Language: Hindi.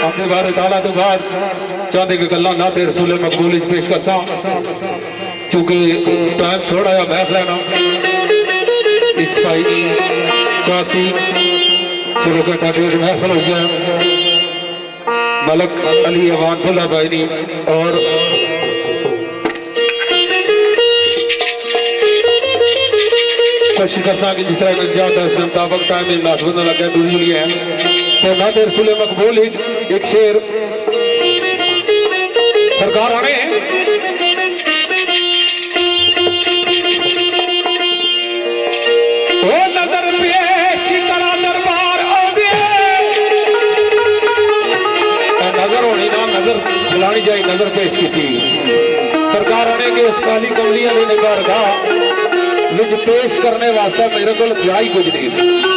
अपने बारे ताला तो बाद चाहते कि गल्ला ना तेरे रसूल मकबूल पेश कर सा क्योंकि टाइम थोड़ा या महफल है ना इस भाई की चाची चलो घंटा डेढ़ महफल हो गया मलक अली अवान भुल्ला भाई ने और कोशिश कर जिस तरह जाता है उसके मुताबिक टाइम नासबंद लगे दूरी है तो ना देर रसूल मकबूल ही एक शेर सरकार आने हैं वो नजर पेश की तरह दरबार नजर होनी ना नजर बुलानी जाए नजर पेश की थी सरकार आने के उस काली कमलियां ने निगाह रखा पेश करने वास्ते मेरे को जाई कुछ नहीं